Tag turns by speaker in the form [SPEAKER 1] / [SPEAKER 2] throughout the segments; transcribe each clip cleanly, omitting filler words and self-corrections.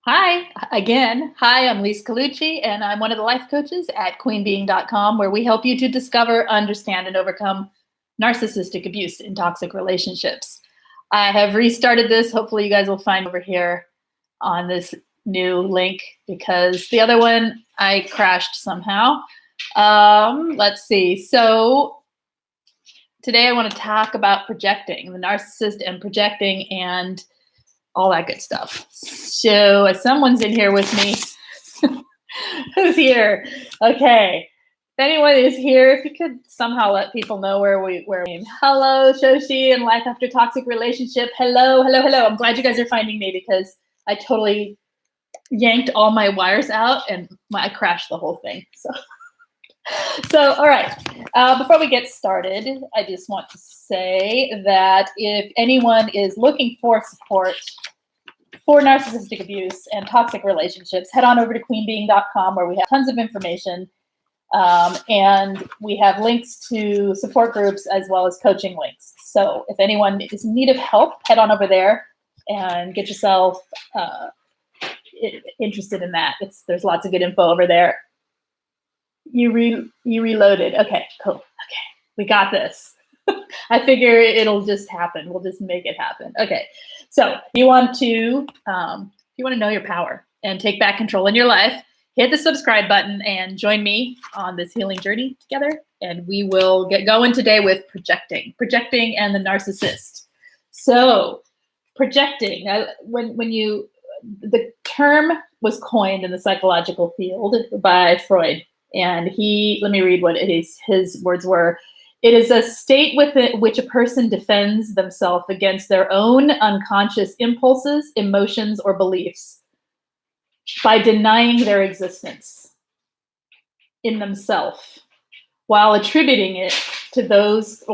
[SPEAKER 1] Hi again. Hi, I'm Lise Colucci, and I'm one of the life coaches at queenbeing.com, where we help you to discover, understand, and overcome narcissistic abuse in toxic relationships. I have restarted this. Hopefully, you guys will find over here on this new link because the other one I crashed somehow. Let's see. So, today I want to talk about projecting, the narcissist and projecting, and all that good stuff. So someone's in here with me. Who's here? Okay. If anyone is here, if you could somehow let people know where we. Hello, Shoshi and Life After Toxic Relationship. Hello. I'm glad you guys are finding me because I totally yanked all my wires out and I crashed the whole thing. So all right. Before we get started, I just want to say that if anyone is looking for support for narcissistic abuse and toxic relationships, head on over to queenbeing.com, where we have tons of information. And we have links to support groups as well as coaching links. So if anyone is in need of help, head on over there and get yourself interested in that. There's lots of good info over there. You reloaded. Okay, cool. Okay, we got this. I figure it'll just happen. We'll just make it happen. Okay, so you want to know your power and take back control in your life, hit the subscribe button and join me on this healing journey together. And we will get going today with projecting and the narcissist. So projecting, the term was coined in the psychological field by Freud. And let me read what his words were. It is a state within which a person defends themselves against their own unconscious impulses, emotions, or beliefs by denying their existence in themselves, while attributing those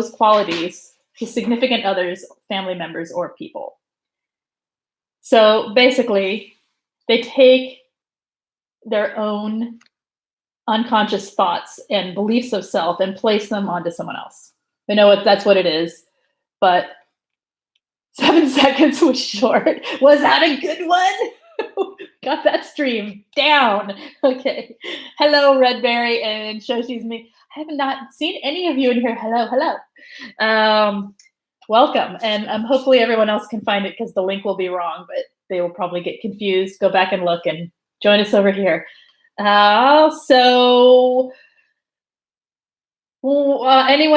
[SPEAKER 1] qualities to significant others, family members, or people. So basically, they take their own unconscious thoughts and beliefs of self and place them onto someone else. I know that's what it is, but 7 seconds was short. Was that a good one? Got that stream down. Okay. Hello, Redberry and Shoshi's me. I have not seen any of you in here. Hello. Welcome. And hopefully everyone else can find it because the link will be wrong, but they will probably get confused. Go back and look and join us over here. Anyone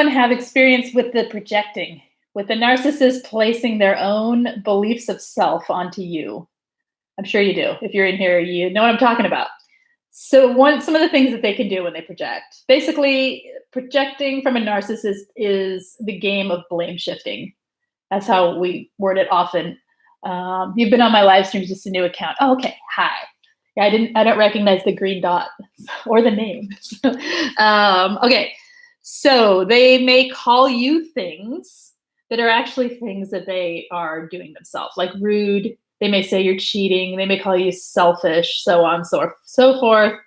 [SPEAKER 1] have experience with the projecting, with the narcissist placing their own beliefs of self onto you? I'm sure you do. If you're in here, you know what I'm talking about. So some of the things that they can do when they project. Basically, projecting from a narcissist is the game of blame shifting. That's how we word it often. You've been on my live streams, just a new account. Oh, okay. Hi. Yeah, I don't recognize the green dot or the name. Okay, so they may call you things that are actually things that they are doing themselves, like rude. They may say you're cheating. They may call you selfish, so on, so forth.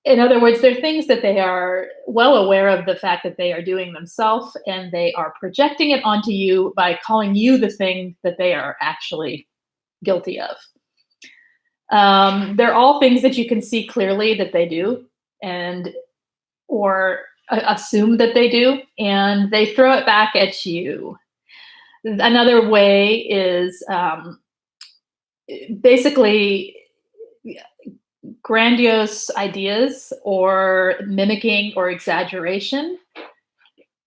[SPEAKER 1] In other words, they're things that they are well aware of the fact that they are doing themselves, and they are projecting it onto you by calling you the thing that they are actually guilty of. They're all things that you can see clearly that they do or assume that they do, and they throw it back at you. Another way is basically grandiose ideas or mimicking or exaggeration.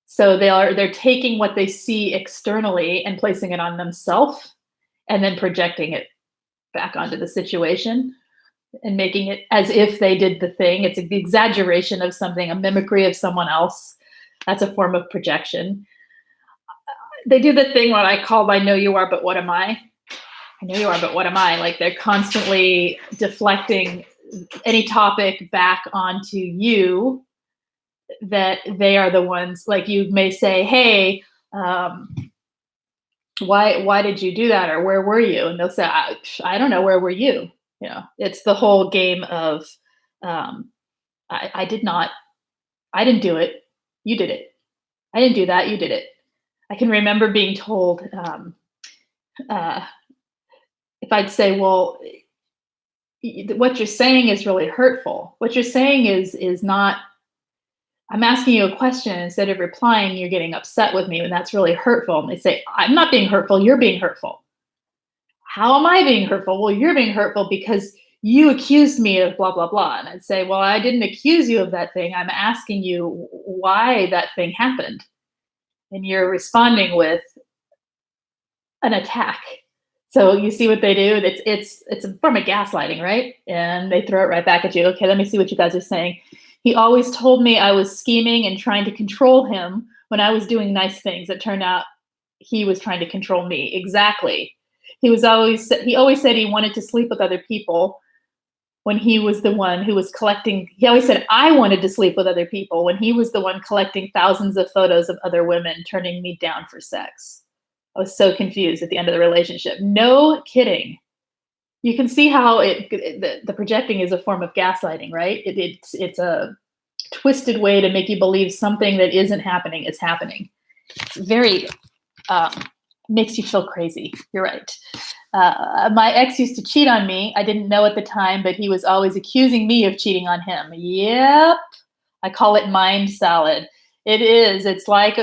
[SPEAKER 1] So they're taking what they see externally and placing it on themselves and then projecting it back onto the situation and making it as if they did the thing. It's the exaggeration of something, a mimicry of someone else. That's a form of projection. They do the thing what I call I know you are, but what am I? I know you are, but what am I? Like they're constantly deflecting any topic back onto you, that they are the ones. Like you may say, hey, why did you do that? Or where were you? And they'll say, I don't know, where were you? You know, it's the whole game of, I didn't do it. You did it. I didn't do that. You did it. I can remember being told, if I'd say, well, what you're saying is really hurtful. What you're saying is not, I'm asking you a question. Instead of replying, you're getting upset with me, and that's really hurtful. And they say, I'm not being hurtful, you're being hurtful. How am I being hurtful? Well, you're being hurtful because you accused me of blah, blah, blah. And I'd say, well, I didn't accuse you of that thing. I'm asking you why that thing happened. And you're responding with an attack. So you see what they do? It's a form of gaslighting, right? And they throw it right back at you. Okay, let me see what you guys are saying. He always told me I was scheming and trying to control him when I was doing nice things. It turned out he was trying to control me. Exactly. He always said he wanted to sleep with other people when he was the one who was collecting. He always said I wanted to sleep with other people when he was the one collecting thousands of photos of other women, turning me down for sex. I was so confused at the end of the relationship. No kidding. You can see how the projecting is a form of gaslighting, right? It's a twisted way to make you believe something that isn't happening is happening. It's very makes you feel crazy. You're right. My ex used to cheat on me. I didn't know at the time, but he was always accusing me of cheating on him. Yep. I call it mind salad. It is. It's like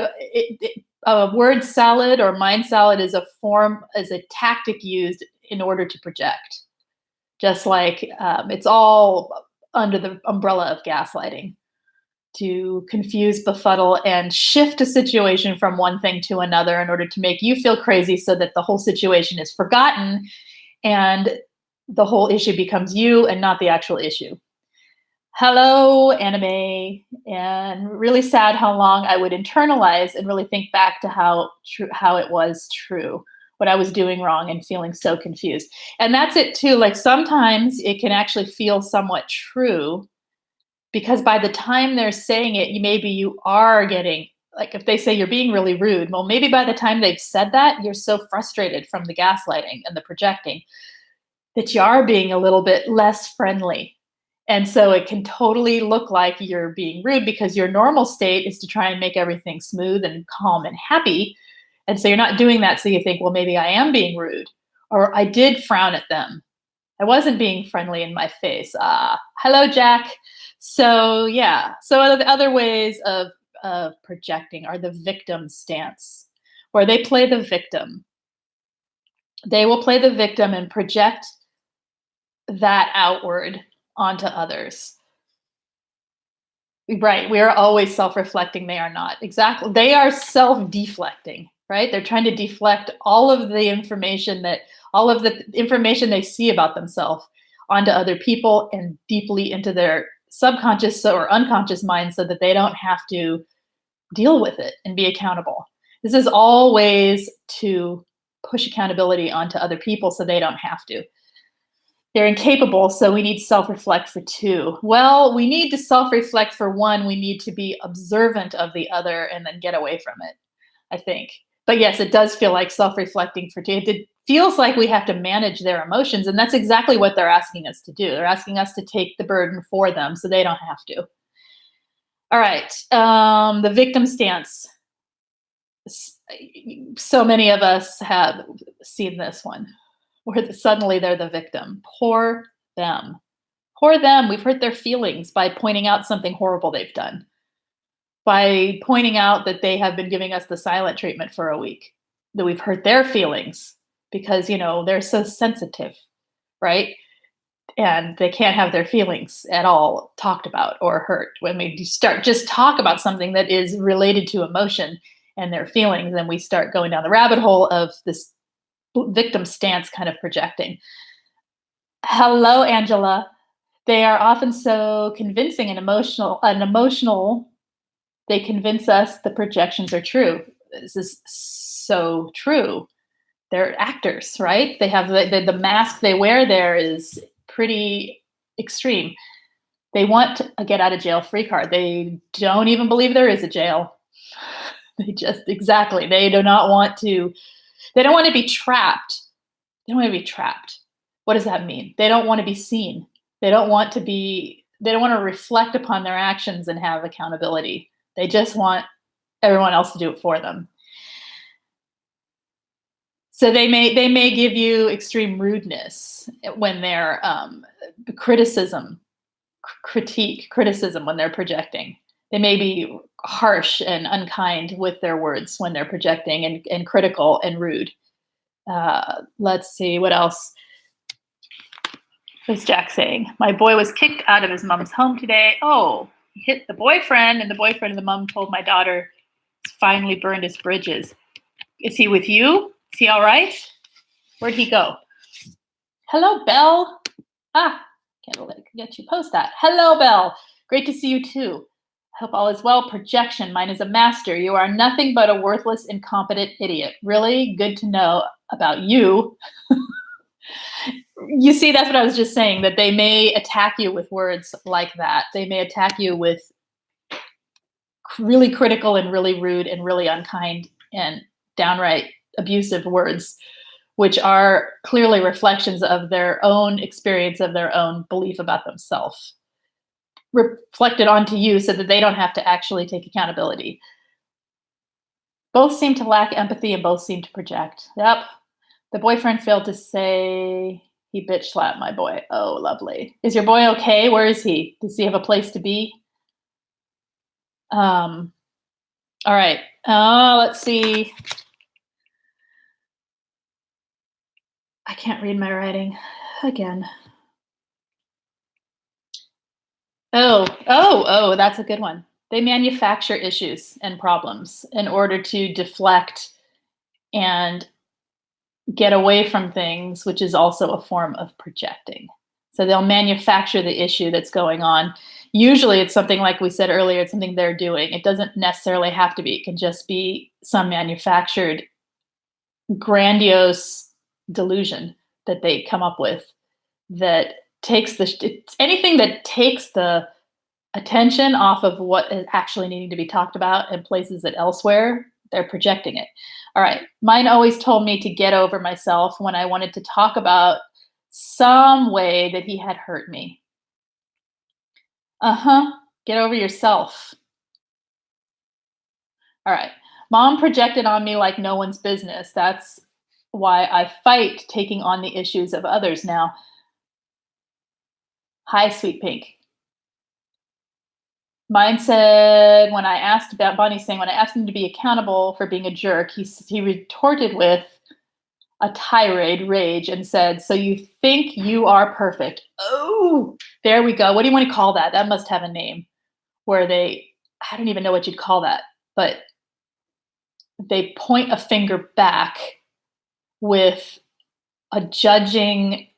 [SPEAKER 1] a word salad or mind salad is a tactic used in order to project. Just like it's all under the umbrella of gaslighting, to confuse, befuddle, and shift a situation from one thing to another in order to make you feel crazy so that the whole situation is forgotten and the whole issue becomes you and not the actual issue. Hello, anime. And really sad how long I would internalize and really think back to how it was true, what I was doing wrong and feeling so confused. And that's it too. Like sometimes it can actually feel somewhat true, because by the time they're saying it, maybe you are getting, like if they say you're being really rude, well, maybe by the time they've said that, you're so frustrated from the gaslighting and the projecting that you are being a little bit less friendly. And so it can totally look like you're being rude because your normal state is to try and make everything smooth and calm and happy. And so you're not doing that. So you think, well, maybe I am being rude, or I did frown at them. I wasn't being friendly in my face. Hello, Jack. So yeah. So the other ways of projecting are the victim stance, where they play the victim. They will play the victim and project that outward onto others. Right. We are always self-reflecting. They are not. Exactly. They are self-deflecting, right? They're trying to deflect all of the information they see about themselves onto other people and deeply into their subconscious or unconscious mind so that they don't have to deal with it and be accountable. This is all ways to push accountability onto other people so they don't have to. They're incapable, so we need self-reflect for two. Well, we need to self-reflect for one. We need to be observant of the other and then get away from it, I think. But yes, it does feel like self-reflecting for two. It feels like we have to manage their emotions, and that's exactly what they're asking us to do. They're asking us to take the burden for them so they don't have to. All right, the victim stance. So many of us have seen this one, where suddenly they're the victim. Poor them. Poor them. We've hurt their feelings by pointing out something horrible they've done, by pointing out that they have been giving us the silent treatment for a week, that we've hurt their feelings because, they're so sensitive, right? And they can't have their feelings at all talked about or hurt. When we start just talk about something that is related to emotion and their feelings, then we start going down the rabbit hole of this victim stance kind of projecting. Hello, Angela. They are often so convincing and emotional. They convince us the projections are true. This is so true. They're actors, right? They have the mask they wear there is pretty extreme. They want a get out of jail free card. They don't even believe there is a jail. They do not want to. They don't want to be trapped. They don't want to be trapped. What does that mean? They don't want to be seen. They don't want to reflect upon their actions and have accountability. They just want everyone else to do it for them. So they may give you extreme rudeness when they're criticism when they're projecting. They may be harsh and unkind with their words when they're projecting, and critical and rude. Let's see what else. What's Jack saying? My boy was kicked out of his mom's home today. Oh, he hit the boyfriend, and the boyfriend of the mom told my daughter he's finally burned his bridges. Is he with you? Is he all right? Where'd he go? Hello, Belle. Can't get you post that. Hello, Belle. Great to see you too. I hope all is well. Projection. Mine is a master. You are nothing but a worthless, incompetent idiot. Really good to know about you. You see, that's what I was just saying, that they may attack you with words like that. They may attack you with really critical and really rude and really unkind and downright abusive words, which are clearly reflections of their own experience, of their own belief about themselves, reflected onto you so that they don't have to actually take accountability. Both seem to lack empathy and both seem to project. Yep. The boyfriend failed to say he bitch slapped my boy. Oh, lovely. Is your boy okay? Where is he? Does he have a place to be? All right. Let's see. I can't read my writing again. Oh, that's a good one. They manufacture issues and problems in order to deflect and get away from things, which is also a form of projecting. So they'll manufacture the issue that's going on. Usually it's something like we said earlier, it's something they're doing. It doesn't necessarily have to be. It can just be some manufactured grandiose delusion that they come up with that takes anything that takes the attention off of what is actually needing to be talked about and places it elsewhere. They're projecting it. All right. Mine always told me to get over myself when I wanted to talk about some way that he had hurt me. Get over yourself. All right. Mom projected on me like no one's business. That's why I fight taking on the issues of others now. Hi, Sweet Pink. Mine said, when I asked about Bonnie's saying, when I asked him to be accountable for being a jerk, he retorted with a tirade rage and said, so you think you are perfect. Oh, there we go. What do you want to call that? That must have a name where I don't even know what you'd call that, but they point a finger back with a judging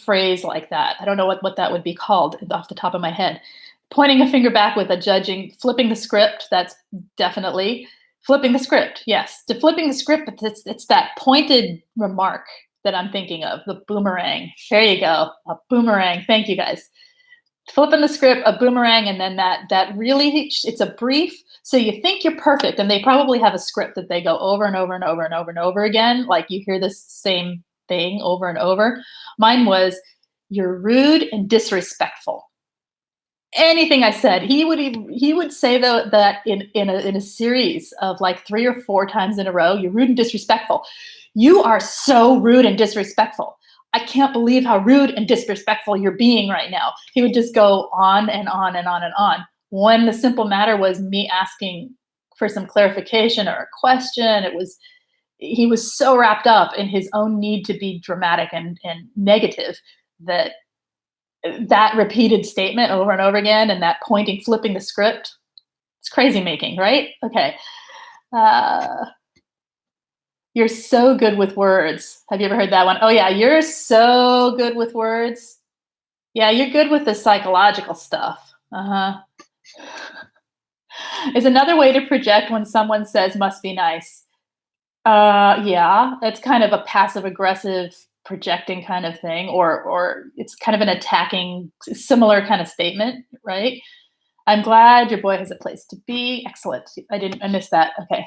[SPEAKER 1] phrase like that. I don't know what that would be called off the top of my head. Pointing a finger back with a judging, flipping the script. That's definitely flipping the script. Yes, to flipping the script, but it's that pointed remark that I'm thinking of, the boomerang. There you go, a boomerang. Thank you guys. Flipping the script, a boomerang, and then that really, it's a brief. So you think you're perfect, and they probably have a script that they go over and over and over and over and over again. Like you hear this same thing over and over. Mine was, you're rude and disrespectful. Anything I said, he would say that in a series of like 3 or 4 times in a row. You're rude and disrespectful. You are so rude and disrespectful. I can't believe how rude and disrespectful you're being right now. He would just go on and on and on and on. When the simple matter was me asking for some clarification or a question, he was so wrapped up in his own need to be dramatic and negative that repeated statement over and over again, and that pointing, flipping the script, it's crazy making, right? Okay. You're so good with words. Have you ever heard that one? Oh yeah, you're so good with words. Yeah, you're good with the psychological stuff. Is another way to project when someone says must be nice. Yeah, it's kind of a passive aggressive projecting kind of thing, or it's kind of an attacking, similar kind of statement, right? I'm glad your boy has a place to be. Excellent. I missed that. Okay.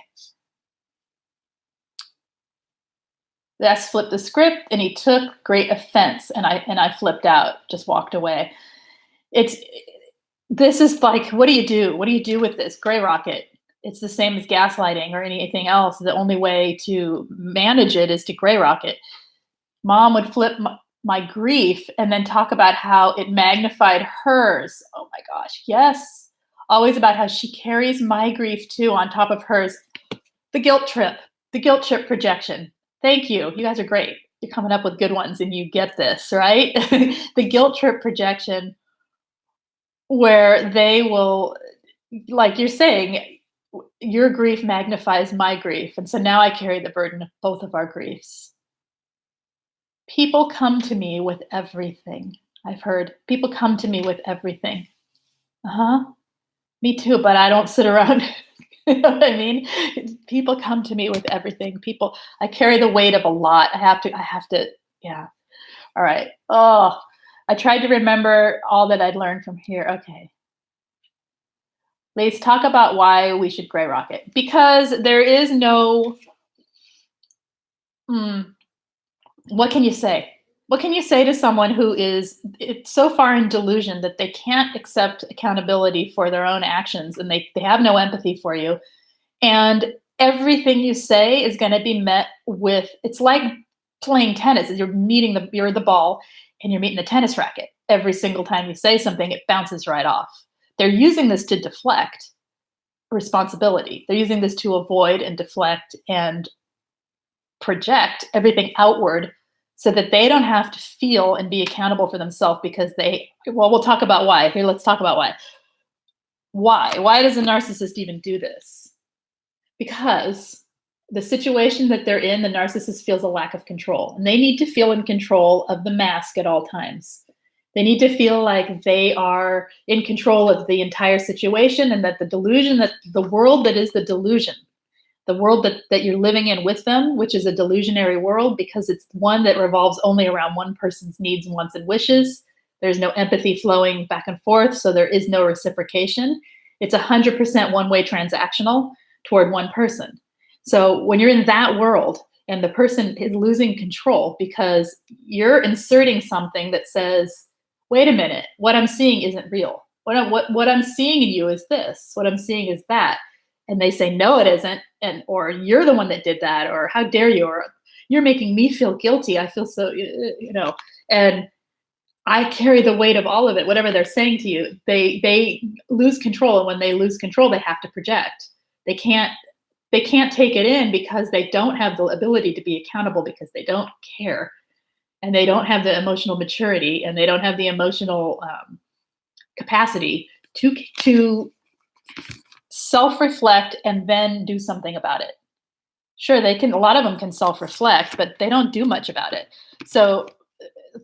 [SPEAKER 1] That's flipped the script, and he took great offense, and I flipped out, just walked away. This is like, what do you do? What do you do with this? Gray Rocket. It's the same as gaslighting or anything else. The only way to manage it is to gray rock it. Mom would flip my grief and then talk about how it magnified hers. Oh my gosh, yes. Always about how she carries my grief too on top of hers. The guilt trip projection. Thank you. You guys are great. You're coming up with good ones and you get this, right? The guilt trip projection, where they will, like you're saying, your grief magnifies my grief. And so now I carry the burden of both of our griefs. People come to me with everything. I've heard people come to me with everything. Me too, but I don't sit around. You know what I mean? People come to me with everything. I carry the weight of a lot. I have to, yeah. All right. Oh, I tried to remember all that I'd learned from here. Okay. Let's talk about why we should gray rock it. Because there is no, what can you say? What can you say to someone who is so far in delusion that they can't accept accountability for their own actions and they have no empathy for you? And everything you say is going to be met with, it's like playing tennis. You're the ball and you're meeting the tennis racket. Every single time you say something, it bounces right off. They're using this to deflect responsibility. They're using this to avoid and deflect and project everything outward so that they don't have to feel and be accountable for themselves because we'll talk about why. Here, let's talk about why. Why does a narcissist even do this? Because the situation that they're in, the narcissist feels a lack of control, and they need to feel in control of the mask at all times. They need to feel like they are in control of the entire situation, and that the delusion, that the world that is the delusion, the world that you're living in with them, which is a delusionary world because it's one that revolves only around one person's needs, wants, and wishes. There's no empathy flowing back and forth, so there is no reciprocation. It's 100% one-way transactional toward one person. So when you're in that world and the person is losing control because you're inserting something that says, wait a minute, what I'm seeing isn't real. What I'm seeing in you is this. What I'm seeing is that. And they say, no, it isn't. Or you're the one that did that. Or how dare you? Or you're making me feel guilty. I feel so, and I carry the weight of all of it. Whatever they're saying to you, they lose control. And when they lose control, they have to project. They can't take it in because they don't have the ability to be accountable because they don't care. And they don't have the emotional maturity and they don't have the emotional capacity to self-reflect and then do something about it. Sure, a lot of them can self-reflect, but they don't do much about it. So,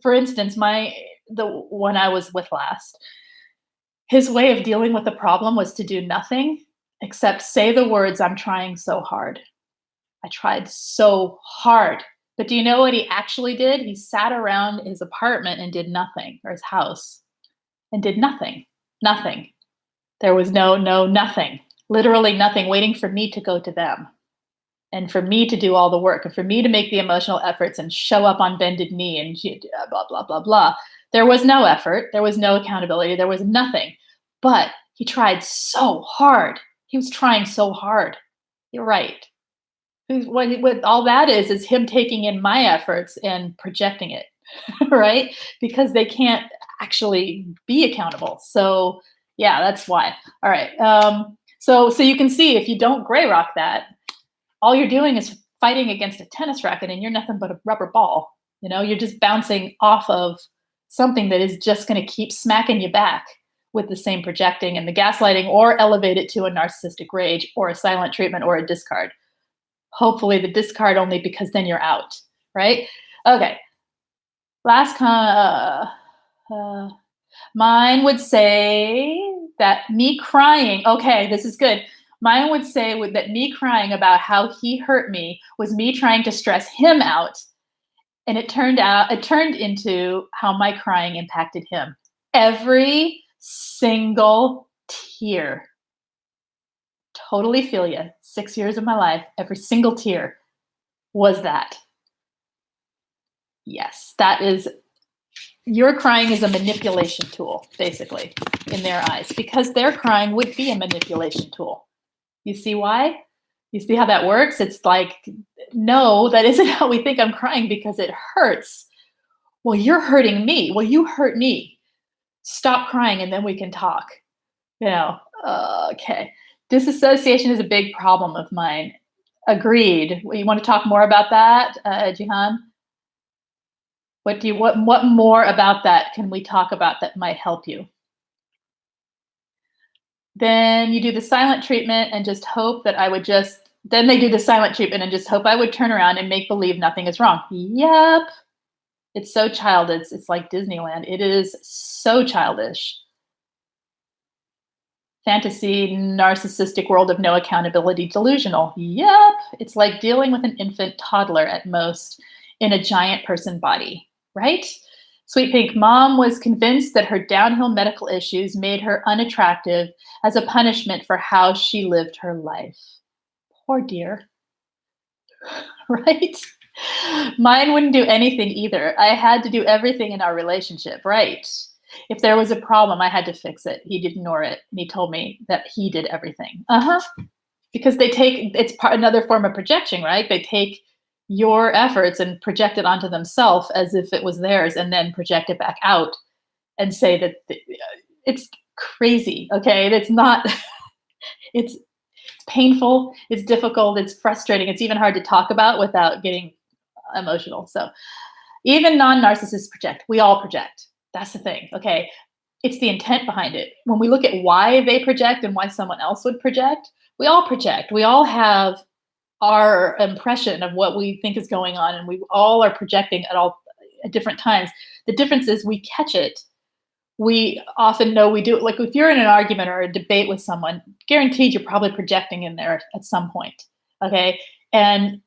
[SPEAKER 1] for instance, the one I was with last, his way of dealing with the problem was to do nothing except say the words, I'm trying so hard. I tried so hard. But do you know what he actually did? He sat around his apartment and did nothing, or his house, and did nothing. Nothing. There was nothing. Literally nothing, waiting for me to go to them. And for me to do all the work, and for me to make the emotional efforts and show up on bended knee and blah, blah, blah, blah. There was no effort. There was no accountability. There was nothing. But he tried so hard. He was trying so hard. You're right. What all that is him taking in my efforts and projecting it, right? Because they can't actually be accountable. So yeah, that's why. All right. So you can see if you don't gray rock that, all you're doing is fighting against a tennis racket and you're nothing but a rubber ball. You're just bouncing off of something that is just going to keep smacking you back with the same projecting and the gaslighting, or elevate it to a narcissistic rage or a silent treatment or a discard. Hopefully the discard only because then you're out, right? Okay. Last mine would say that me crying, okay, this is good. Mine would say that me crying about how he hurt me was me trying to stress him out. And it turned into how my crying impacted him. Every single tear. Totally feel you. 6 years of my life, every single tear was that. Yes, your crying is a manipulation tool, basically, in their eyes, because their crying would be a manipulation tool. You see why? You see how that works? It's like, no, that isn't how we think. I'm crying because it hurts. Well, you're hurting me. Well, you hurt me. Stop crying and then we can talk. You know, okay. Disassociation is a big problem of mine. Agreed. You want to talk more about that, Jihan? What more about that can we talk about that might help you? Then you do the silent treatment and just hope that I would just then they do the silent treatment and just hope I would turn around and make believe nothing is wrong. Yep. It's so childish. It's like Disneyland. It is so childish. Fantasy, narcissistic world of no accountability, delusional. Yep. It's like dealing with an infant toddler at most in a giant person body, right? Sweet Pink, mom was convinced that her downhill medical issues made her unattractive as a punishment for how she lived her life. Poor dear. Right? Mine wouldn't do anything either. I had to do everything in our relationship, right? If there was a problem, I had to fix it. He'd ignore it. And he told me that he did everything. Because another form of projection, right? They take your efforts and project it onto themselves as if it was theirs and then project it back out and say that it's crazy. Okay. It's not, it's painful. It's difficult. It's frustrating. It's even hard to talk about without getting emotional. So even non-narcissists project. We all project. That's the thing. Okay. It's the intent behind it. When we look at why they project and why someone else would project, we all project. We all have our impression of what we think is going on, and we all are projecting at different times. The difference is we catch it. We often know we do it. Like if you're in an argument or a debate with someone, guaranteed you're probably projecting in there at some point. Okay. And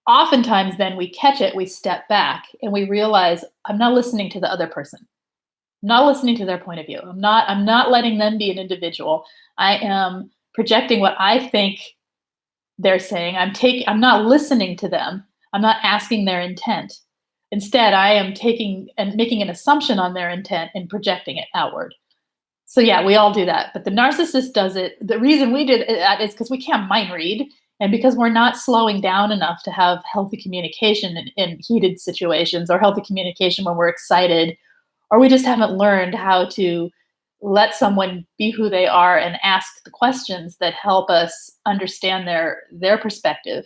[SPEAKER 1] oftentimes then we catch it, we step back and we realize I'm not listening to the other person. I'm not listening to their point of view. I'm not letting them be an individual. I am projecting what I think they're saying. I'm not listening to them. I'm not asking their intent. Instead, I am taking and making an assumption on their intent and projecting it outward. So yeah, we all do that. But the narcissist does it. The reason we did that is because we can't mind read and because we're not slowing down enough to have healthy communication in heated situations, or healthy communication when we're excited, or we just haven't learned how to let someone be who they are and ask the questions that help us understand their perspective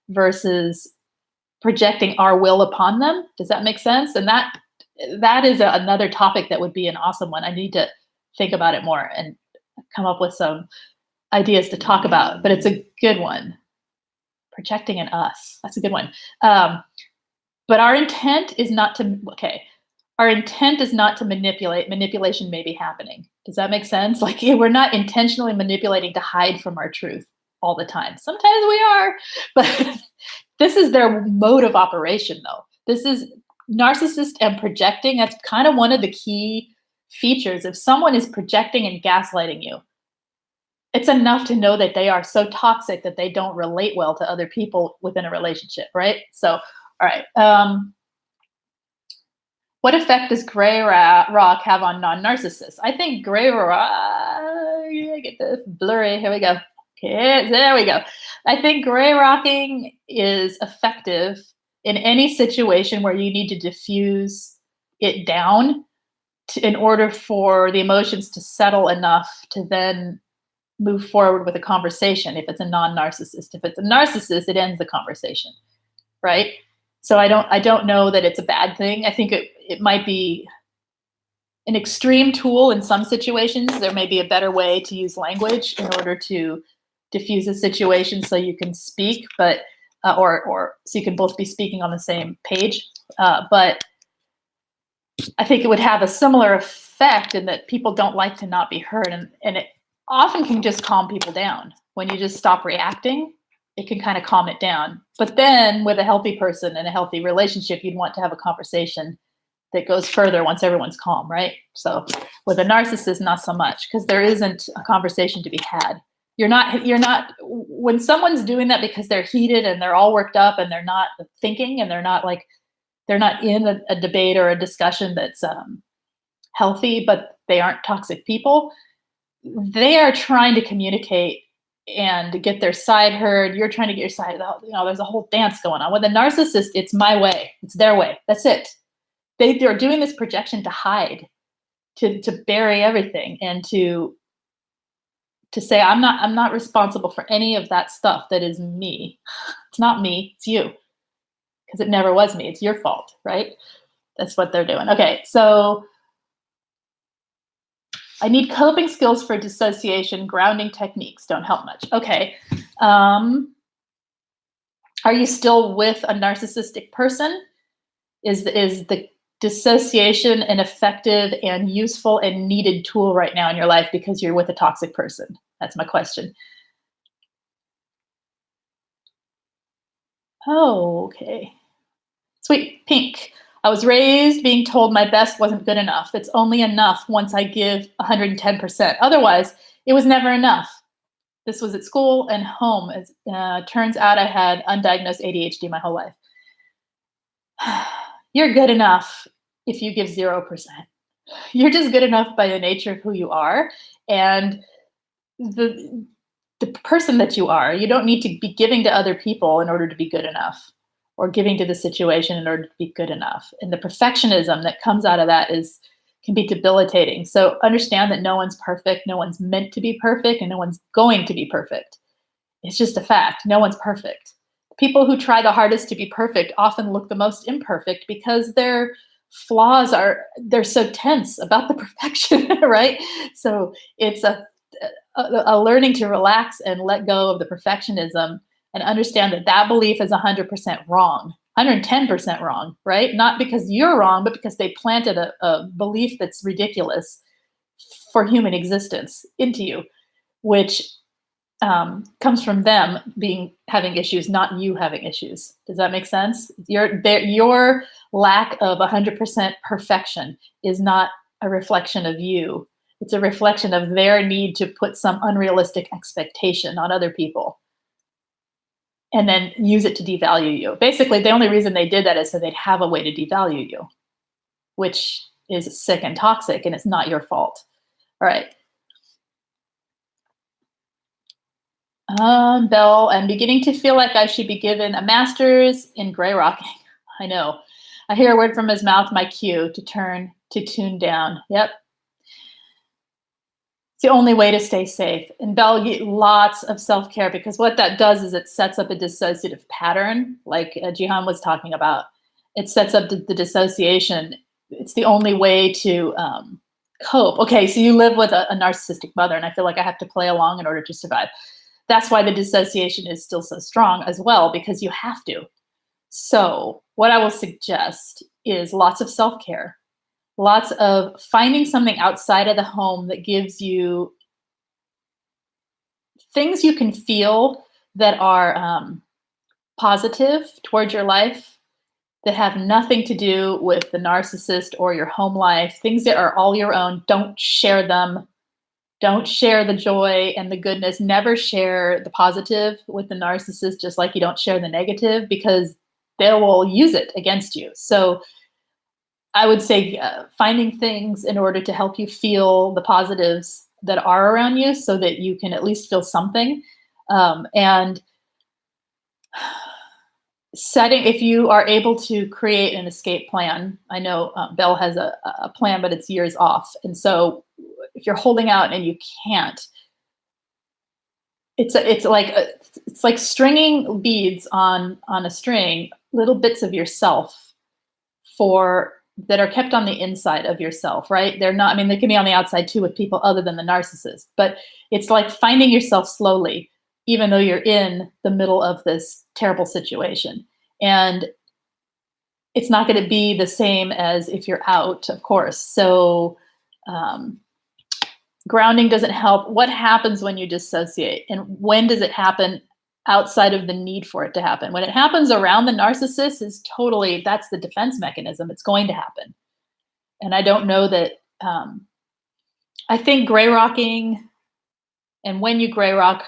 [SPEAKER 1] versus projecting our will upon them. Does that make sense? And that is another topic that would be an awesome one. I need to think about it more and come up with some ideas to talk about, but it's a good one. Projecting in us. That's a good one. But our intent is not to, our intent is not to manipulate. Manipulation may be happening. Does that make sense? Like we're not intentionally manipulating to hide from our truth all the time. Sometimes we are, but this is their mode of operation though. This is narcissist and projecting. That's kind of one of the key features. If someone is projecting and gaslighting you, it's enough to know that they are so toxic that they don't relate well to other people within a relationship, right? So, all right. What effect does gray rock have on non-narcissists? I think gray rock, get this blurry, here we go. Okay, there we go. I think gray rocking is effective in any situation where you need to diffuse it down in order for the emotions to settle enough to then move forward with a conversation. If it's a non-narcissist, if it's a narcissist, it ends the conversation, right? So I don't know that it's a bad thing. I think it might be an extreme tool in some situations. There may be a better way to use language in order to diffuse a situation so you can speak, but or so you can both be speaking on the same page. But I think it would have a similar effect in that people don't like to not be heard, and it often can just calm people down when you just stop reacting. It can kind of calm it down. But then with a healthy person and a healthy relationship, you'd want to have a conversation that goes further once everyone's calm, right? So with a narcissist, not so much, because there isn't a conversation to be had. You're not, when someone's doing that because they're heated and they're all worked up and they're not thinking and they're not in a debate or a discussion that's healthy, but they aren't toxic people. They are trying to communicate and get their side heard. You're trying to get your side. There's a whole dance going on. With a narcissist, it's my way. It's their way. That's it. They're doing this projection to hide, to bury everything, and to say I'm not responsible for any of that stuff that is me. It's not me. It's you, because it never was me. It's your fault, right? That's what they're doing. Okay, so I need coping skills for dissociation. Grounding techniques don't help much. Okay. Are you still with a narcissistic person? Is the dissociation an effective and useful and needed tool right now in your life because you're with a toxic person? That's my question. Oh, okay. Sweet. Pink. I was raised being told my best wasn't good enough. It's only enough once I give 110%. Otherwise, it was never enough. This was at school and home. As turns out, I had undiagnosed ADHD my whole life. You're good enough if you give 0%. You're just good enough by the nature of who you are and the person that you are. You don't need to be giving to other people in order to be good enough, or giving to the situation in order to be good enough. And the perfectionism that comes out of that can be debilitating. So understand that no one's perfect. No one's meant to be perfect, and no one's going to be perfect. It's just a fact. No one's perfect. People who try the hardest to be perfect often look the most imperfect because their flaws they're so tense about the perfection, right? So it's a learning to relax and let go of the perfectionism and understand that belief is 100% wrong, 110% wrong, right? Not because you're wrong, but because they planted a belief that's ridiculous for human existence into you, which comes from them having issues, not you having issues. Does that make sense? Your lack of 100% perfection is not a reflection of you. It's a reflection of their need to put some unrealistic expectation on other people and then use it to devalue you. Basically, the only reason they did that is so they'd have a way to devalue you, which is sick and toxic, and it's not your fault. All right. Belle, I'm beginning to feel like I should be given a master's in gray rocking. I know. I hear a word from his mouth, my cue to tune down. Yep. It's the only way to stay safe. And Belle, get lots of self-care, because what that does is it sets up a dissociative pattern, like Jihan was talking about. It sets up the dissociation. It's the only way to cope. Okay, so you live with a narcissistic mother, and I feel like I have to play along in order to survive. That's why the dissociation is still so strong as well, because you have to. So what I will suggest is lots of self-care. Lots of finding something outside of the home that gives you things you can feel that are positive towards your life, that have nothing to do with the narcissist or your home life, things that are all your own. Don't share them. Don't share the joy and the goodness. Never share the positive with the narcissist, just like you don't share the negative, because they will use it against you. So I would say finding things in order to help you feel the positives that are around you, so that you can at least feel something. And setting, if you are able to create an escape plan. I know Belle has a plan, but it's years off. And so if you're holding out and you can't, it's like stringing beads on a string, little bits of yourself that are kept on the inside of yourself, right? They're not, I mean, they can be on the outside too with people other than the narcissist, but it's like finding yourself slowly, even though you're in the middle of this terrible situation. And it's not going to be the same as if you're out, of course. So grounding doesn't help. What happens when you dissociate, and when does it happen outside of the need for it to happen? When it happens around the narcissist, that's the defense mechanism. It's going to happen. And I don't know that, I think gray rocking, and when you gray rock,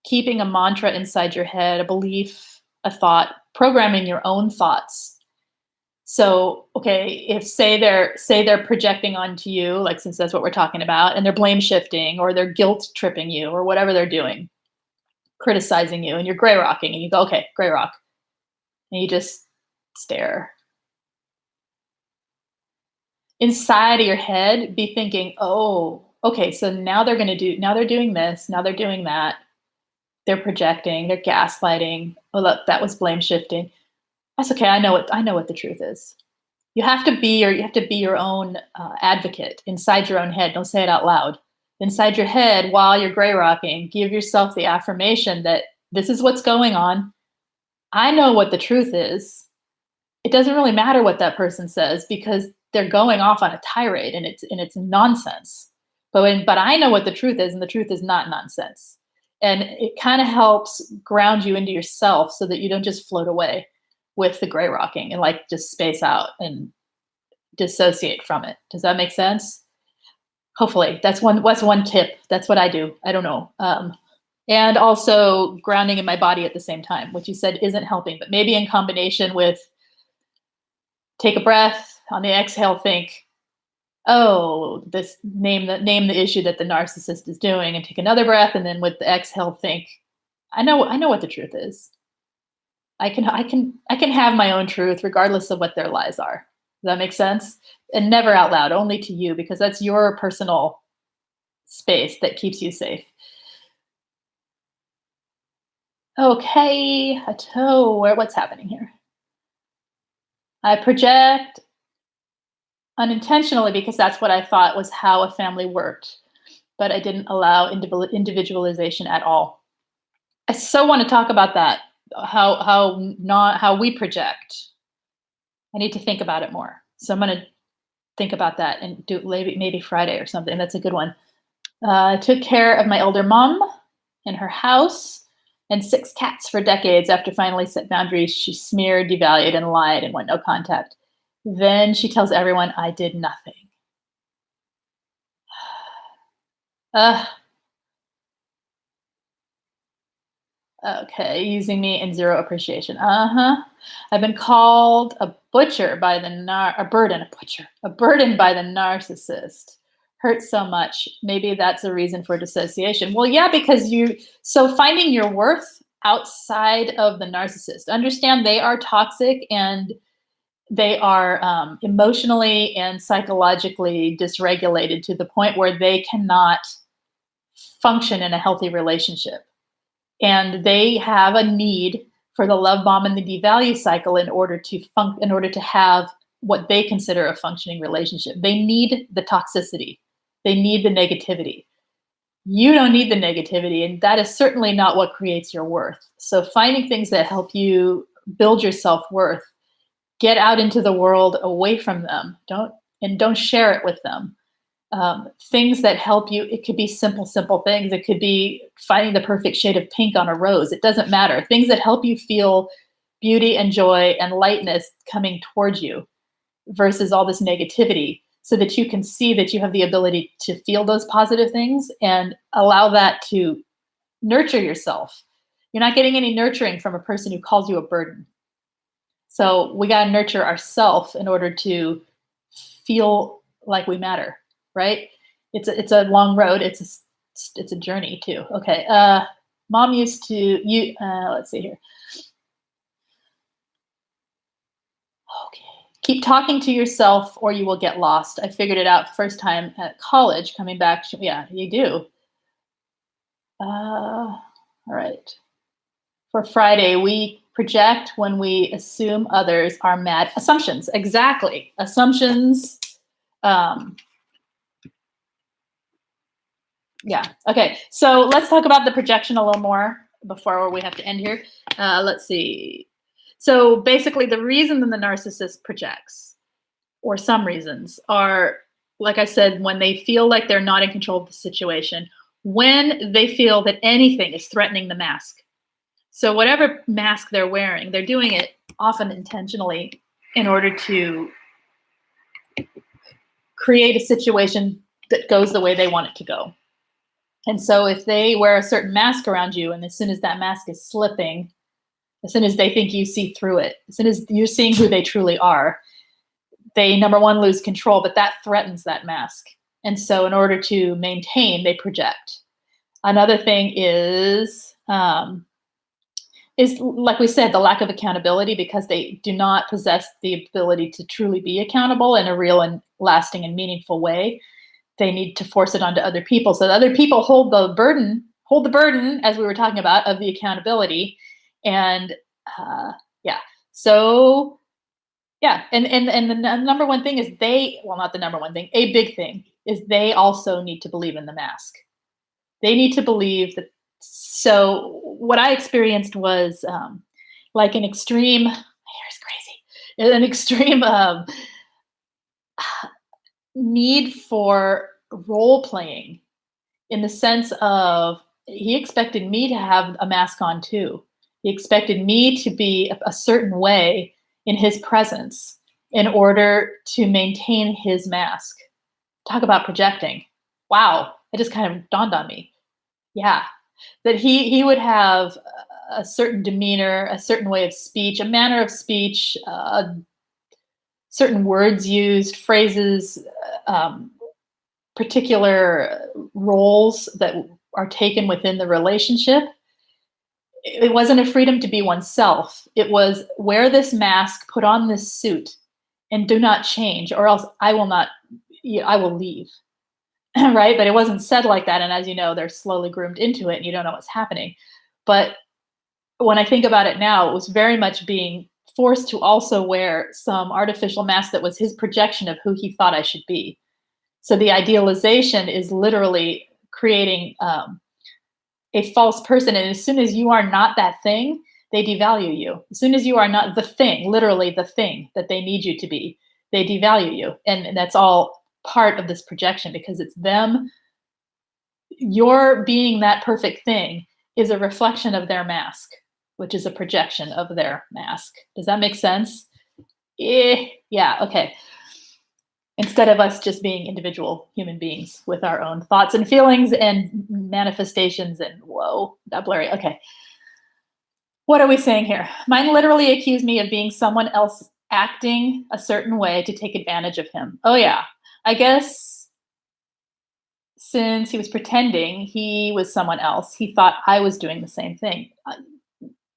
[SPEAKER 1] keeping a mantra inside your head, a belief, a thought, programming your own thoughts. So, okay, if say they're projecting onto you, like, since that's what we're talking about, and they're blame shifting or they're guilt tripping you or whatever they're doing, criticizing you, and you're gray rocking, and you go, okay, gray rock, and you just stare. Inside of your head, be thinking, oh, okay, so now they're doing this, now they're doing that. They're projecting, they're gaslighting. Oh, look, that was blame shifting. That's okay. I know what the truth is. You have to be your own advocate inside your own head. Don't say it out loud. Inside your head, while you're gray rocking, give yourself the affirmation that this is what's going on. I know what the truth is. It doesn't really matter what that person says because they're going off on a tirade and it's nonsense. But I know what the truth is, and the truth is not nonsense. And it kind of helps ground you into yourself so that you don't just float away with the gray rocking and like just space out and dissociate from it. Does that make sense? Hopefully, that's one tip. That's what I do. I don't know. And also grounding in my body at the same time, which you said isn't helping, but maybe in combination with take a breath, on the exhale, think, oh, this name the issue that the narcissist is doing, and take another breath, and then with the exhale, think, I know what the truth is. I can have my own truth regardless of what their lies are. Does that make sense? And never out loud, only to you, because that's your personal space that keeps you safe. Okay, what's happening here? I project unintentionally because that's what I thought was how a family worked, but I didn't allow individualization at all. I so want to talk about that, how we project. I need to think about it more. So I'm going to think about that and do it maybe Friday or something. That's a good one. I took care of my older mom in her house and 6 cats for decades. After finally set boundaries, she smeared, devalued, and lied and went no contact. Then she tells everyone I did nothing. Okay, using me and zero appreciation. I've been called a butcher by a burden by the narcissist. Hurts so much. Maybe that's a reason for dissociation. Well, yeah, because finding your worth outside of the narcissist. Understand they are toxic and they are emotionally and psychologically dysregulated to the point where they cannot function in a healthy relationship. And they have a need for the love bomb and the devalue cycle in order to have what they consider a functioning relationship. They need the toxicity. They need the negativity. You don't need the negativity, and that is certainly not what creates your worth. So finding things that help you build your self-worth, get out into the world away from them. Don't share it with them. Things that help you, it could be simple things. It could be finding the perfect shade of pink on a rose. It doesn't matter. Things that help you feel beauty and joy and lightness coming towards you versus all this negativity, so that you can see that you have the ability to feel those positive things and allow that to nurture yourself. You're not getting any nurturing from a person who calls you a burden. So we got to nurture ourselves in order to feel like we matter. Right? It's a long road. It's a journey too. Okay. Mom used to let's see here. Okay. Keep talking to yourself or you will get lost. I figured it out first time at college coming back. Yeah, you do. All right. For Friday, we project when we assume others are mad. Assumptions. Exactly. Assumptions. Yeah. Okay. So let's talk about the projection a little more before we have to end here. Let's see. So basically the reason that the narcissist projects, or some reasons, are, like I said, when they feel like they're not in control of the situation, when they feel that anything is threatening the mask. So whatever mask they're wearing, they're doing it often intentionally in order to create a situation that goes the way they want it to go. And so if they wear a certain mask around you, and as soon as that mask is slipping, as soon as they think you see through it, as soon as you're seeing who they truly are, they, number one, lose control, but that threatens that mask. And so in order to maintain, they project. Another thing is is, like we said, the lack of accountability, because they do not possess the ability to truly be accountable in a real and lasting and meaningful way. They need to force it onto other people, so that other people hold the burden, as we were talking about, of the accountability. And yeah, so yeah, and the number one thing is not the number one thing, a big thing is they also need to believe in the mask. They need to believe that. So what I experienced was like an extreme, my hair is crazy, an extreme need for role playing, in the sense of, he expected me to have a mask on too. He expected me to be a certain way in his presence in order to maintain his mask. Talk about projecting. Wow, it just kind of dawned on me. Yeah, that he would have a certain demeanor, a certain way of speech, a manner of speech, certain words used, phrases, particular roles that are taken within the relationship. It wasn't a freedom to be oneself. It was, wear this mask, put on this suit, and do not change, or else I will leave. Right? But it wasn't said like that. And as you know, they're slowly groomed into it and you don't know what's happening. But when I think about it now, it was very much being forced to also wear some artificial mask that was his projection of who he thought I should be. So the idealization is literally creating a false person. And as soon as you are not that thing, they devalue you. As soon as you are not the thing, literally the thing that they need you to be, they devalue you. And that's all part of this projection, because it's them. Your being that perfect thing is a reflection of their mask, which is a projection of their mask. Does that make sense? Yeah, okay. Instead of us just being individual human beings with our own thoughts and feelings and manifestations and whoa, that blurry. Okay. What are we saying here? Mine literally accused me of being someone else acting a certain way to take advantage of him. Oh yeah. I guess since he was pretending he was someone else, he thought I was doing the same thing.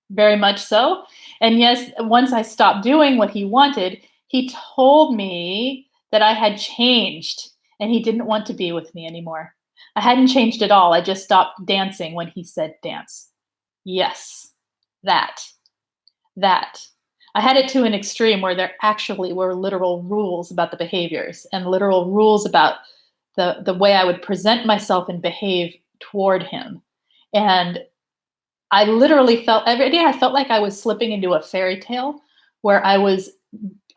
[SPEAKER 1] Very much so. And yes, once I stopped doing what he wanted, he told me that I had changed and he didn't want to be with me anymore. I hadn't changed at all. I just stopped dancing when he said dance. Yes, that. I had it to an extreme where there actually were literal rules about the behaviors and literal rules about the way I would present myself and behave toward him. And I literally felt every day, I felt like I was slipping into a fairy tale where I was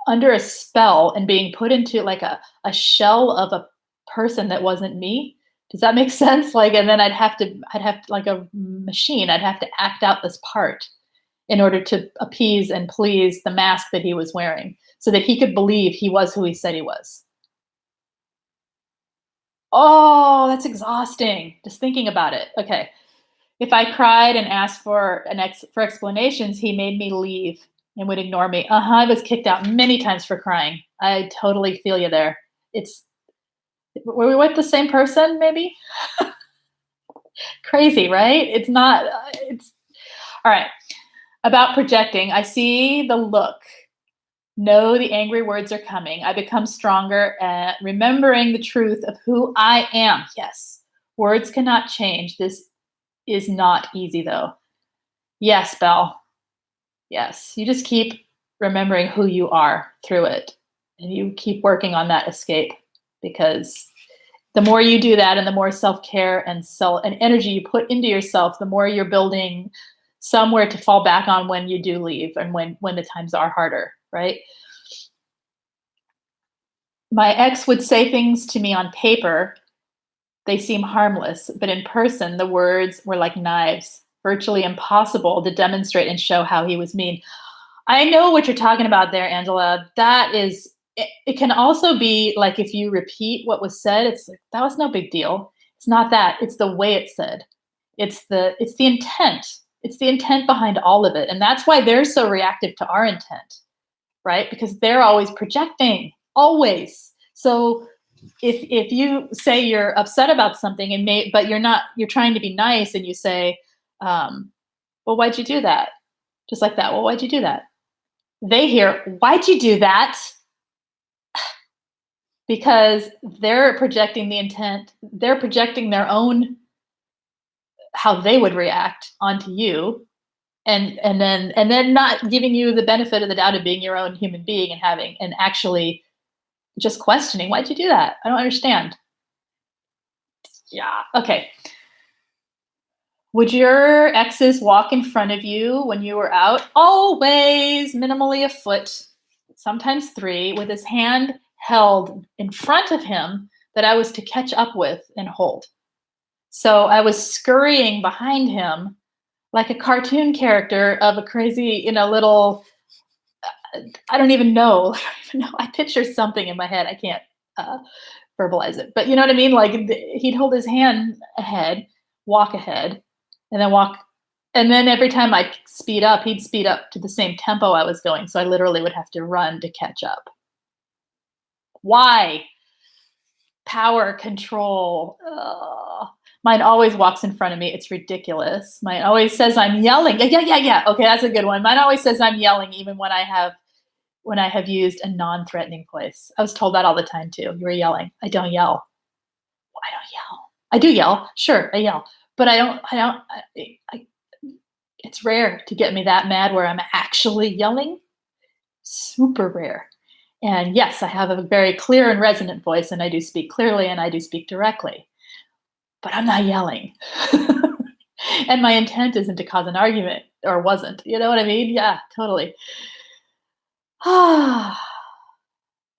[SPEAKER 1] under a spell and being put into like a shell of a person that wasn't me. Does that make sense? Like, and then I'd have to like a machine, I'd have to act out this part in order to appease and please the mask that he was wearing so that he could believe he was who he said he was. Oh, that's exhausting. Just thinking about it. Okay. If I cried and asked for for explanations, he made me leave and would ignore me. I was kicked out many times for crying. I totally feel you there. Were we with the same person, maybe? Crazy, right? It's not, all right. About projecting, I see the look. No, the angry words are coming. I become stronger at remembering the truth of who I am. Yes, words cannot change. This is not easy, though. Yes, Belle. Yes, you just keep remembering who you are through it. And you keep working on that escape, because the more you do that and the more self-care and energy you put into yourself, the more you're building somewhere to fall back on when you do leave and when the times are harder, right? My ex would say things to me on paper. They seem harmless, but in person, the words were like knives, virtually impossible to demonstrate and show how he was mean. I know what you're talking about there, Angela. That is, it can also be like if you repeat what was said, it's like, that was no big deal. It's not that. It's the way it's said. It's the intent. It's the intent behind all of it. And that's why they're so reactive to our intent, right? Because they're always projecting, always. So if you say you're upset about something but you're trying to be nice and you say, Well, why'd you do that? Just like that. Well, why'd you do that? They hear, why'd you do that? Because they're projecting the intent, they're projecting their own how they would react onto you, and then not giving you the benefit of the doubt of being your own human being and having and actually just questioning, why'd you do that? I don't understand. Yeah. Okay. Would your exes walk in front of you when you were out? Always minimally a foot, sometimes three, with his hand held in front of him that I was to catch up with and hold. So I was scurrying behind him like a cartoon character of a crazy, little, I don't even know. I don't even know. I picture something in my head. I can't uh, verbalize it, but you know what I mean? Like he'd hold his hand ahead, walk ahead, and then walk. And then every time I speed up, he'd speed up to the same tempo I was going. So I literally would have to run to catch up. Why? Power, control. Ugh. Mine always walks in front of me. It's ridiculous. Mine always says I'm yelling. Yeah. Okay, that's a good one. Mine always says I'm yelling, even when I have used a non-threatening voice. I was told that all the time too. You were yelling. I don't yell. I don't yell. I do yell. Sure, I yell, but I don't. It's rare to get me that mad where I'm actually yelling. Super rare. And yes, I have a very clear and resonant voice, and I do speak clearly and I do speak directly, but I'm not yelling. And my intent isn't to cause an argument, or wasn't. You know what I mean? Yeah, totally.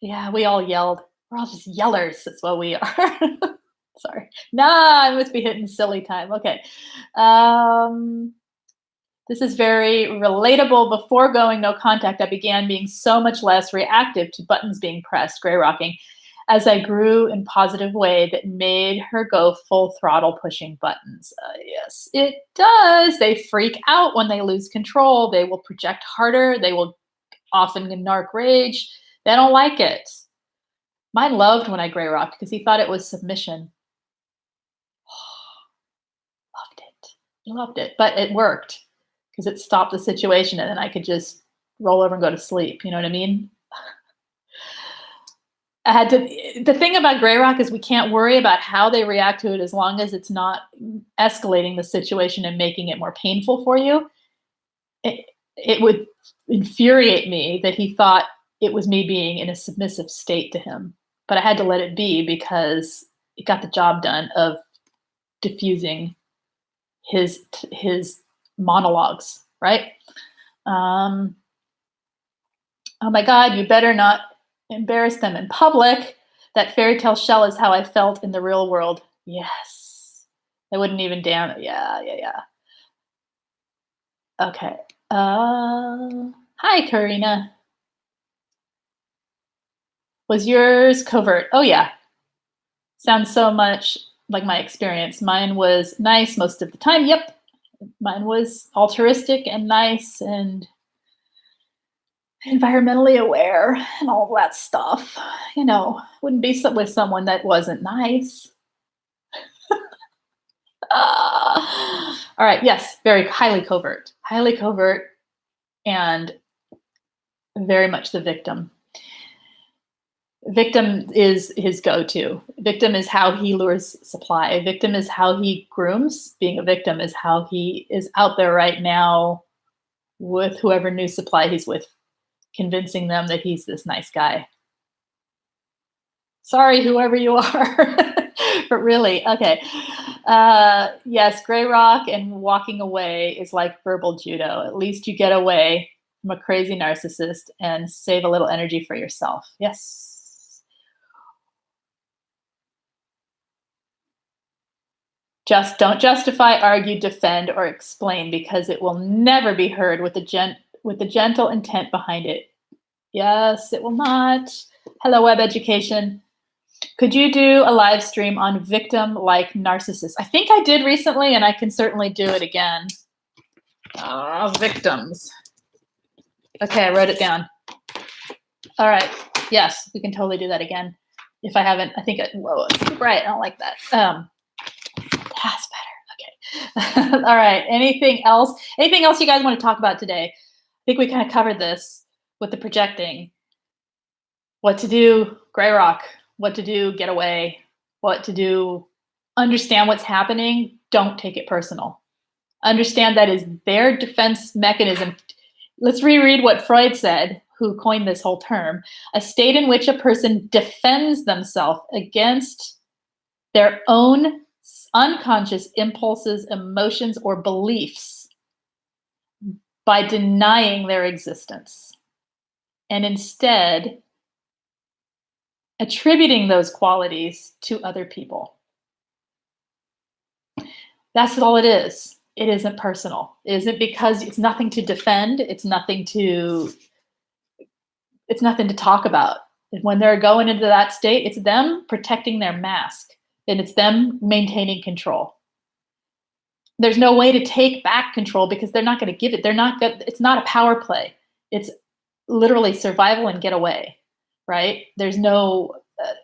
[SPEAKER 1] Yeah, we all yelled. We're all just yellers. That's what we are. Sorry. Nah, I must be hitting silly time. Okay. This is very relatable. Before going no contact, I began being so much less reactive to buttons being pressed, gray rocking, as I grew in positive way that made her go full throttle pushing buttons. Yes, it does. They freak out when they lose control. They will project harder. They will often narc rage. They don't like it. Mine loved when I gray rocked because he thought it was submission. Loved it. He loved it, but it worked because it stopped the situation and then I could just roll over and go to sleep. You know what I mean? The thing about gray rock is we can't worry about how they react to it as long as it's not escalating the situation and making it more painful for you. It would infuriate me that he thought it was me being in a submissive state to him, but I had to let it be because it got the job done of diffusing his monologues, right? Oh my God, you better not embarrass them in public. That fairy tale shell is how I felt in the real world. Yes. They wouldn't even damn it. Yeah. Okay. Hi, Karina. Was yours covert? Oh, yeah. Sounds so much like my experience. Mine was nice most of the time. Yep. Mine was altruistic and nice and environmentally aware and all that stuff. Wouldn't be with someone that wasn't nice. All right. Yes. Very highly covert, and very much the victim. Victim is his go-to. Victim is how he lures supply. Victim is how he grooms. Being a victim is how he is out there right now with whoever new supply he's with, convincing them that he's this nice guy. Sorry, whoever you are, but really, okay. Yes, gray rock and walking away is like verbal judo. At least you get away from a crazy narcissist and save a little energy for yourself. Yes. Just don't justify, argue, defend, or explain because it will never be heard with the gentle intent behind it. Yes, it will not. Hello, web education. Could you do a live stream on victim like narcissists? I think I did recently, and I can certainly do it again. Victims. Okay, I wrote it down. All right. Yes, we can totally do that again. If I haven't, I think, whoa, it's too bright. I don't like that. That's better. Okay. All right. Anything else? Anything else you guys want to talk about today? I think we kind of covered this with the projecting. What to do, gray rock. What to do, get away. What to do, understand what's happening. Don't take it personal. Understand that is their defense mechanism. Let's reread what Freud said, who coined this whole term. A state in which a person defends themselves against their own unconscious impulses, emotions, or beliefs by denying their existence and instead attributing those qualities to other people. That's all it is. It isn't personal. It isn't, because it's nothing to defend. It's nothing to talk about. When they're going into that state, it's them protecting their mask, and it's them maintaining control. There's no way to take back control because they're not going to give it. It's not a power play. It's literally survival and get away, right? There's no,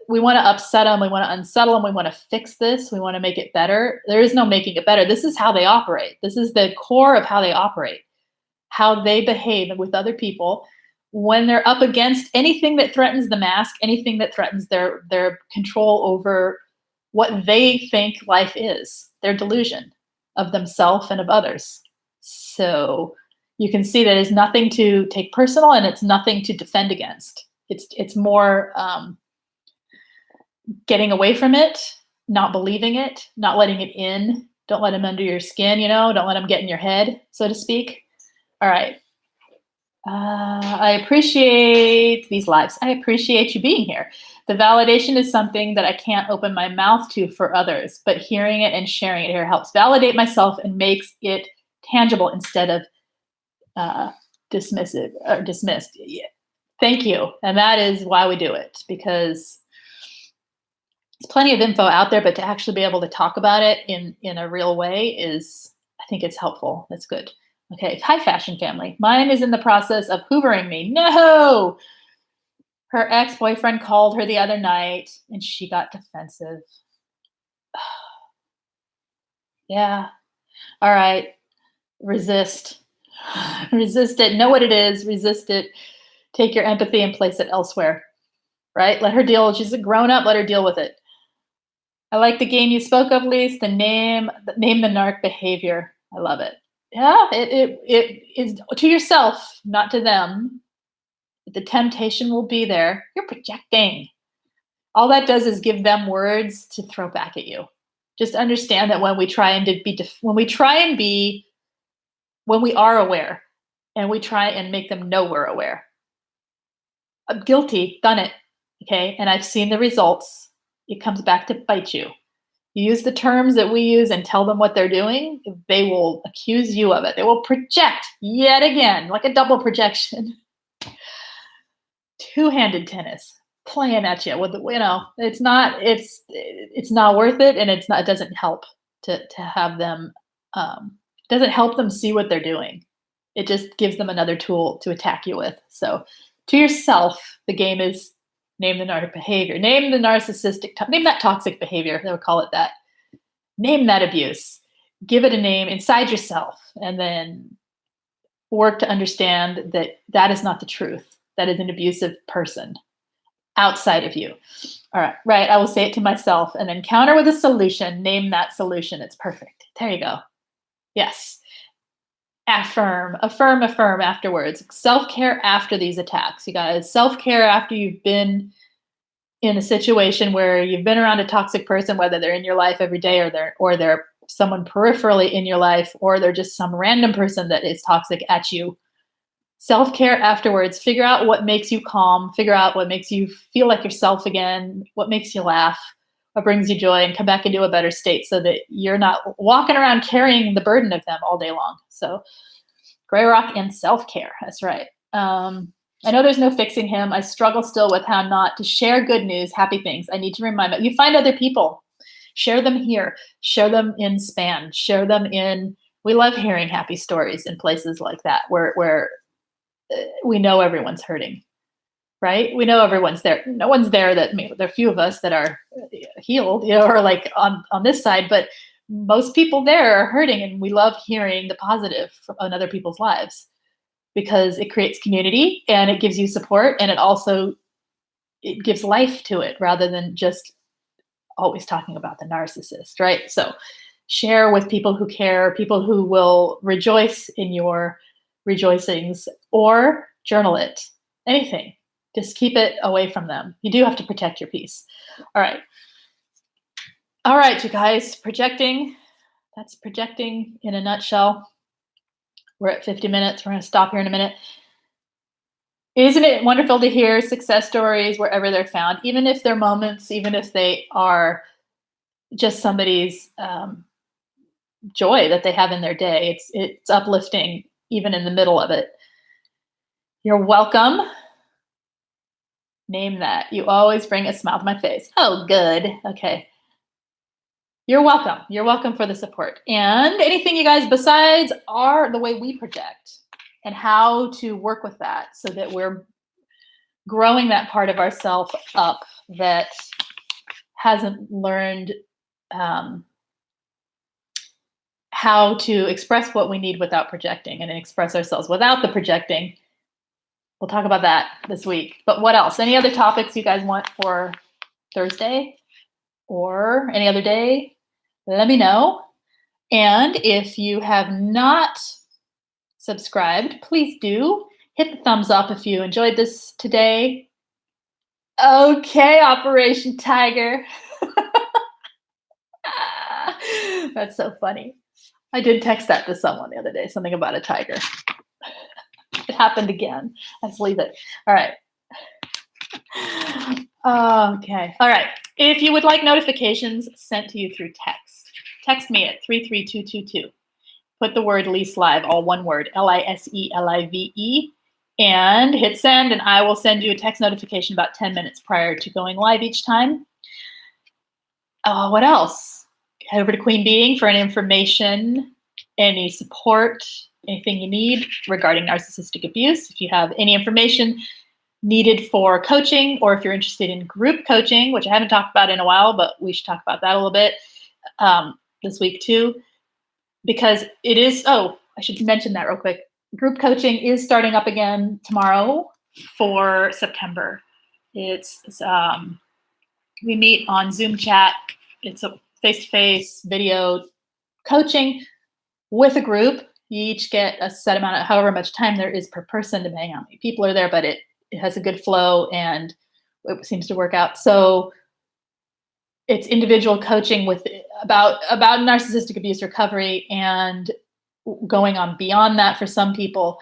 [SPEAKER 1] we want to upset them. We want to unsettle them. We want to fix this. We want to make it better. There is no making it better. This is how they operate. This is the core of how they operate, how they behave with other people when they're up against anything that threatens the mask, anything that threatens their control over what they think life is, their delusion of themselves and of others. So you can see that it's nothing to take personal, and it's nothing to defend against. It's more getting away from it, not believing it, not letting it in. Don't let them under your skin, don't let them get in your head, so to speak. All right. I appreciate these lives. I appreciate you being here. The validation is something that I can't open my mouth to for others, but hearing it and sharing it here helps validate myself and makes it tangible instead of dismissive or dismissed. Yeah. Thank you. And that is why we do it, because there's plenty of info out there, but to actually be able to talk about it in a real way is, I think it's helpful. That's good. Okay. Hi, fashion family. Mine is in the process of hoovering me. No! Her ex-boyfriend called her the other night and she got defensive. Yeah. All right. Resist. Resist it. Know what it is. Resist it. Take your empathy and place it elsewhere. Right? Let her deal. She's a grown-up. Let her deal with it. I like the game you spoke of, Lise. Name the narc behavior. I love it. Yeah, it is to yourself, not to them. The temptation will be there. You're projecting. All that does is give them words to throw back at you. Just understand that when we are aware, and we try and make them know we're aware. I'm guilty, done it, okay? And I've seen the results. It comes back to bite you. You use the terms that we use and tell them what they're doing, they will accuse you of it. They will project yet again, like a double projection. Two-handed tennis playing at you with, it's not worth it, and it doesn't help to have them. Doesn't help them see what they're doing. It just gives them another tool to attack you with. So, to yourself, the game is name the narc behavior, name the narcissistic, name that toxic behavior. They would call it that. Name that abuse. Give it a name inside yourself, and then work to understand that that is not the truth. That is an abusive person outside of you. All right, right. I will say it to myself, and then counter with a solution. Name that solution. It's perfect. There you go. Yes. Affirm afterwards. Self-care after these attacks, you guys. Self-care after you've been in a situation where you've been around a toxic person, whether they're in your life every day or they're someone peripherally in your life, or they're just some random person that is toxic at you. Self-care afterwards. Figure out what makes you calm. Figure out what makes you feel like yourself again, what makes you laugh, what brings you joy, and come back into a better state so that you're not walking around carrying the burden of them all day long. So gray rock and self-care. That's right. I know there's no fixing him. I struggle still with how not to share good news, happy things. I need to remind you find other people, share them here, share them in Span, share them in, we love hearing happy stories in places like that where we know everyone's hurting. Right? We know everyone's there. No one's there that, there are a few of us that are healed, or like on this side, but most people there are hurting, and we love hearing the positive on other people's lives because it creates community and it gives you support, and it gives life to it rather than just always talking about the narcissist, right? So share with people who care, people who will rejoice in your rejoicings, or journal it. Anything. Just keep it away from them. You do have to protect your peace. All right. All right, you guys. Projecting. That's projecting in a nutshell. We're at 50 minutes. We're going to stop here in a minute. Isn't it wonderful to hear success stories wherever they're found, even if they're moments, even if they are just somebody's joy that they have in their day? It's uplifting even in the middle of it. You're welcome. Name that. You always bring a smile to my face. Oh, good. Okay. You're welcome. You're welcome for the support. And anything, you guys, besides the way we project and how to work with that so that we're growing that part of ourself up that hasn't learned how to express what we need without projecting and express ourselves without the projecting. We'll talk about that this week. But what else? Any other topics you guys want for Thursday or any other day? Let me know. And if you have not subscribed, please do. Hit the thumbs up if you enjoyed this today. Okay, Operation Tiger. That's so funny. I did text that to someone the other day, something about a tiger. It happened again. Let's leave it. All right. Okay. All right. If you would like notifications sent to you through text me at 33222. Put the word Lise Live, all one word, LISELIVE, and hit send, and I will send you a text notification about 10 minutes prior to going live each time. What else? Head over to Queen Being for any information, any support, anything you need regarding narcissistic abuse. If you have any information needed for coaching, or if you're interested in group coaching, which I haven't talked about in a while, but we should talk about that a little bit this week too, because it is, I should mention that real quick. Group coaching is starting up again tomorrow for September. It's we meet on Zoom chat. It's a face-to-face video coaching with a group. You each get a set amount of however much time there is per person, depending on how many people are there, but it has a good flow and it seems to work out. So it's individual coaching with about narcissistic abuse recovery and going on beyond that for some people.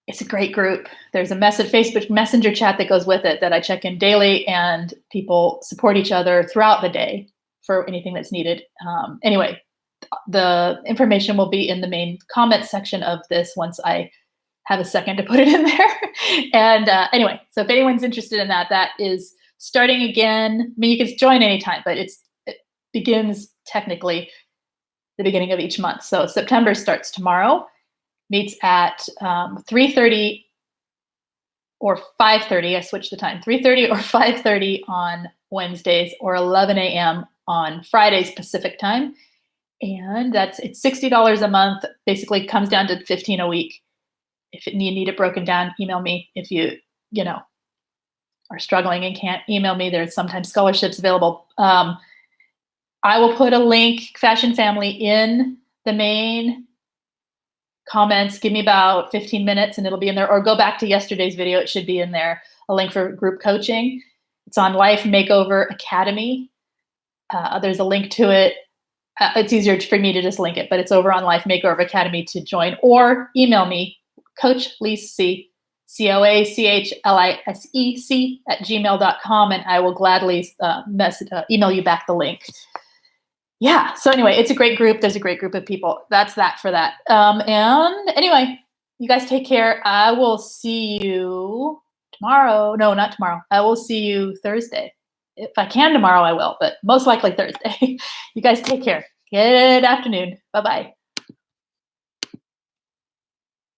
[SPEAKER 1] It's a great group. There's a Facebook Messenger chat that goes with it that I check in daily, and people support each other throughout the day for anything that's needed. Anyway, the information will be in the main comment section of this once I have a second to put it in there. And anyway, so if anyone's interested in that, that is starting again. I mean, you can join anytime, but it begins technically the beginning of each month. So September starts tomorrow, meets at 3:30 or 5:30. I switched the time, 3:30 or 5:30 on Wednesdays, or 11 a.m. on Fridays Pacific time. And it's $60 a month. Basically comes down to $15 a week. If you need it broken down, email me. If you are struggling and can't email me, there's sometimes scholarships available. I will put a link, Fashion Family, in the main comments. Give me about 15 minutes and it'll be in there, or go back to yesterday's video. It should be in there, a link for group coaching. It's on Life Makeover Academy. There's a link to it. It's easier for me to just link it, but it's over on Life Makeover Academy to join, or email me, Coach Lise, CoachLisec@gmail.com, and I will gladly email you back the link. Yeah, so anyway, it's a great group. There's a great group of people. That's that for that. And anyway, you guys take care. I will see you tomorrow. No, not tomorrow. I will see you Thursday. If I can tomorrow, I will, but most likely Thursday. You guys take care. Good afternoon. Bye-bye.